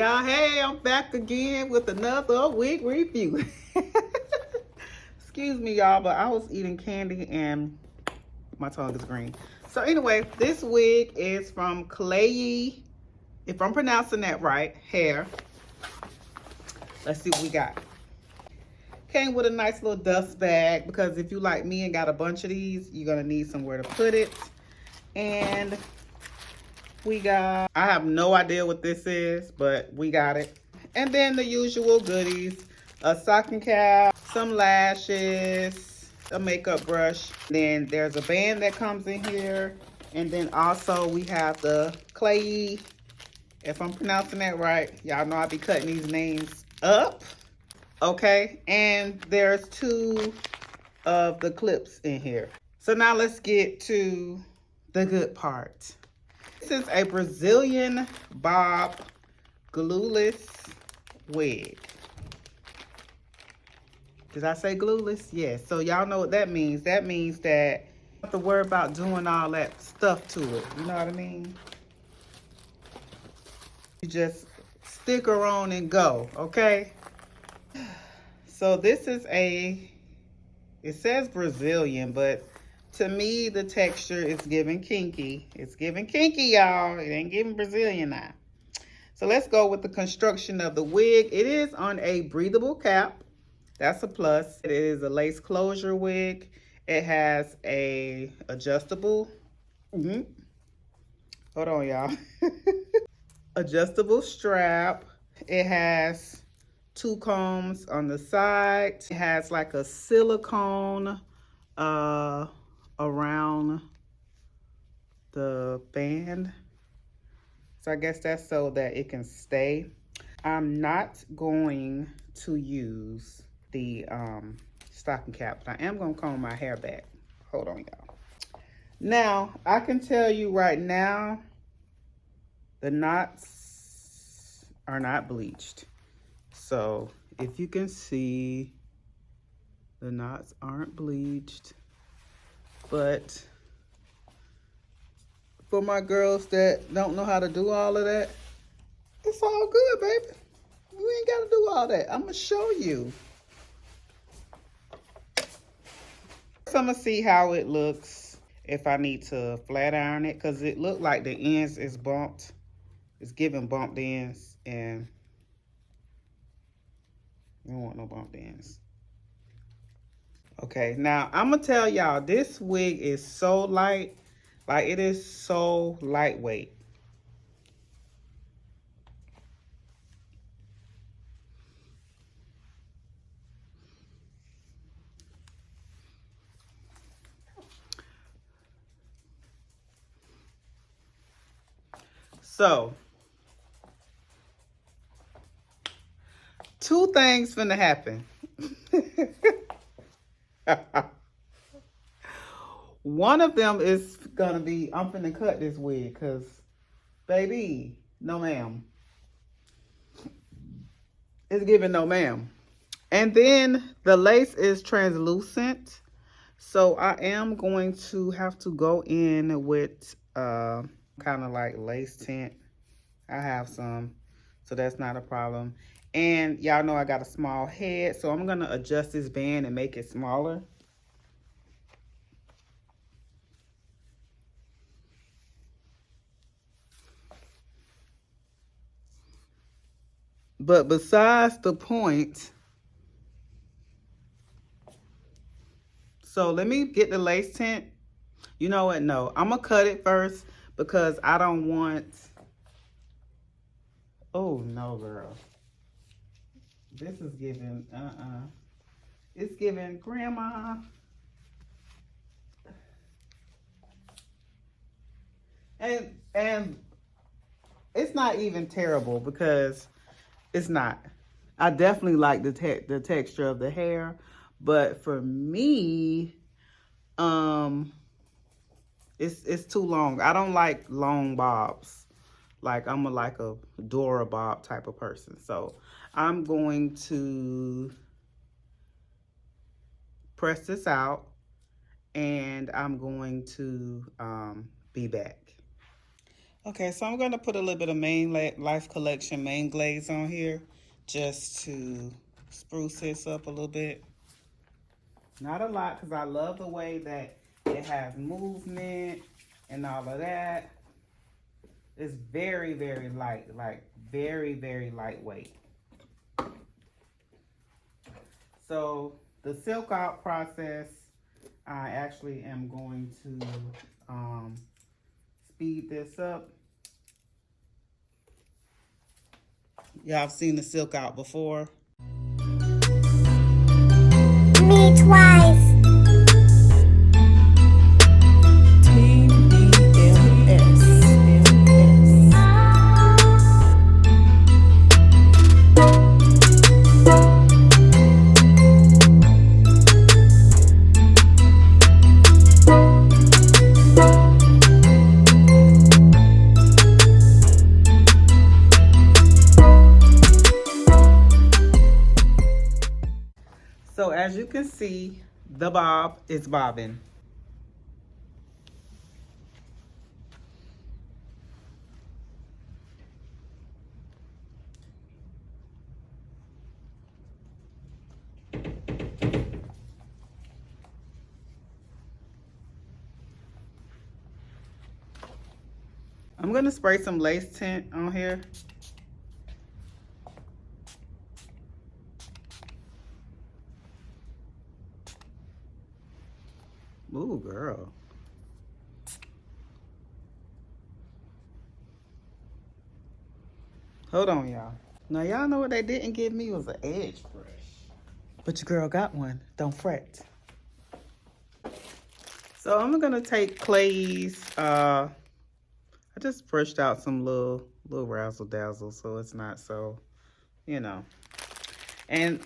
y'all. Hey, I'm back again with another wig review. Excuse me, y'all, but I was eating candy and my tongue is green. So anyway, this wig is from YAKI, if I'm pronouncing that right, hair. Let's see what we got. Came with a nice little dust bag because if you like me and got a bunch of these, you're gonna need somewhere to put it. And we got, I have no idea what this is, but we got it. And then the usual goodies, a stocking cap, some lashes, a makeup brush. Then there's a band that comes in here. And then also we have the YAKI, if I'm pronouncing that right. Y'all know I be cutting these names up. Okay, and there's 2 of the clips in here. So now let's get to the good part. This is a Brazilian bob glueless wig. Did I say glueless? Yes. So y'all know what that means. That means that you don't have to worry about doing all that stuff to it. You know what I mean? You just stick her on and go, okay? So this is it says Brazilian, but to me, the texture is giving kinky. It's giving kinky, y'all. It ain't giving Brazilian now. So let's go with the construction of the wig. It is on a breathable cap. That's a plus. It is a lace closure wig. It has a adjustable. Hold on, y'all. Adjustable strap. It has 2 combs on the side. It has like a silicone around the band. So I guess that's so that it can stay. I'm not going to use the stocking cap, but I am going to comb my hair back. Hold on, y'all. Now, I can tell you right now, the knots are not bleached. So if you can see, the knots aren't bleached. But for my girls that don't know how to do all of that, it's all good, baby. You ain't got to do all that. I'm going to show you. So I'm going to see how it looks if I need to flat iron it, because it looked like the ends is bumped. It's giving bumped ends, and we don't want no bumped ends. Okay, now I'm going to tell y'all, this wig is so light. Like, it is so lightweight. So, 2 things finna happen. One of them is gonna be, I'm finna cut this wig, cause baby, no ma'am. It's giving no ma'am. And then the lace is translucent. So I am going to have to go in with kind of like lace tint. I have some, so that's not a problem. And y'all know I got a small head, so I'm gonna adjust this band and make it smaller. But besides the point, so let me get the lace tint. You know what? No, I'm gonna cut it first because I don't want, oh no, girl. This is giving, it's giving grandma. And it's not even terrible because it's not. I definitely like the texture of the hair, but for me, it's too long. I don't like long bobs. Like, I'm like a Dora bob type of person. So I'm going to press this out and I'm going to be back. Okay, so I'm gonna put a little bit of Main Life Collection Main Glaze on here just to spruce this up a little bit. Not a lot, because I love the way that it has movement and all of that. It's very, very light, like very, very lightweight. So the silk out process, I actually am going to speed this up. Y'all have seen the silk out before. Me twice. So as you can see, the bob is bobbing. I'm gonna spray some lace tint on here. Ooh, girl. Hold on, y'all. Now, y'all know what they didn't give me was an edge brush. But your girl got one. Don't fret. So I'm gonna take Clay's, I just brushed out some little razzle dazzle, so it's not so, you know. And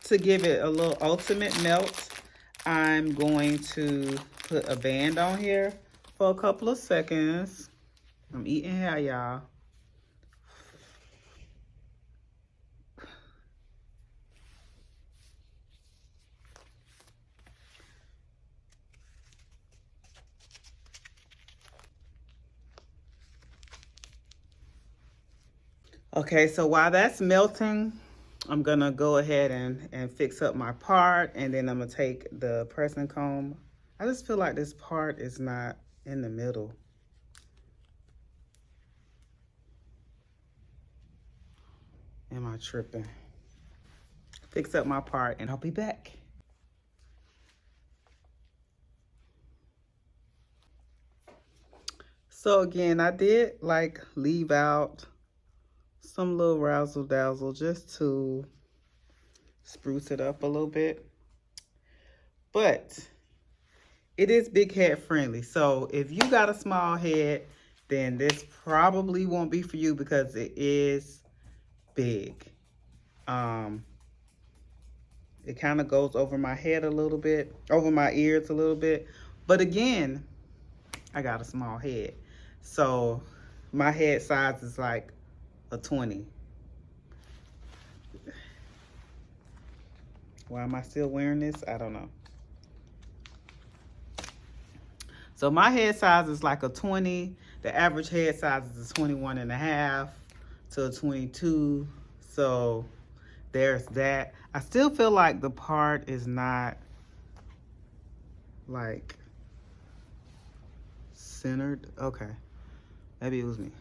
to give it a little ultimate melt, I'm going to put a band on here for a couple of seconds. I'm eating hair, y'all. Okay, so while that's melting, I'm gonna go ahead and fix up my part, and then I'm gonna take the pressing comb. I just feel like this part is not in the middle. Am I tripping? Fix up my part and I'll be back. So again, I did like leave out some little razzle dazzle just to spruce it up a little bit. But it is big head friendly. So if you got a small head, then this probably won't be for you because it is big. It kind of goes over my head a little bit, over my ears a little bit. But again, I got a small head. So my head size is like a 20. Why am I still wearing this? I don't know. So my head size is like a 20. The average head size is a 21 and a half to a 22. So there's that. I still feel like the part is not like centered. Okay. Maybe it was me.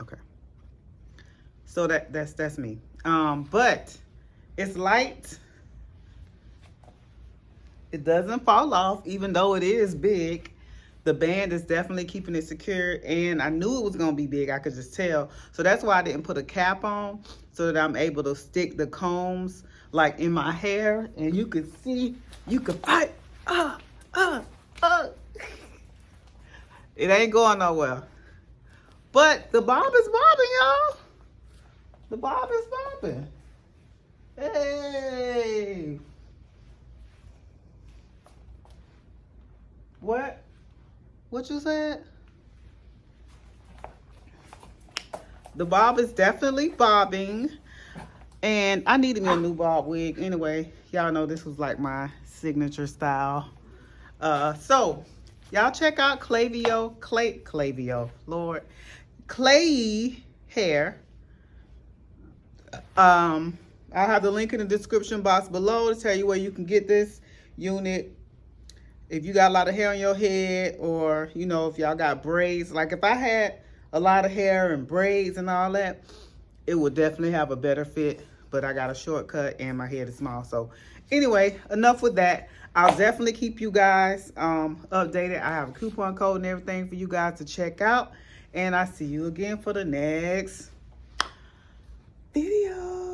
Okay. So that's me. But it's light. It doesn't fall off, even though it is big. The band is definitely keeping it secure, and I knew it was gonna be big. I could just tell. So that's why I didn't put a cap on, so that I'm able to stick the combs like in my hair, and you can see, you can fight. It ain't going nowhere. But the bob is bobbing, y'all. The bob is bobbing. Hey. What? What you said? The bob is definitely bobbing. And I needed me a new bob wig. Anyway, y'all know this was like my signature style. So y'all check out Clay hair. I'll have the link in the description box below to tell you where you can get this unit. If you got a lot of hair on your head, or you know, if y'all got braids, like if I had a lot of hair and braids and all that, it would definitely have a better fit, but I got a shortcut and my head is small. So anyway, enough with that. I'll definitely keep you guys updated. I have a coupon code and everything for you guys to check out, and I see you again for the next video.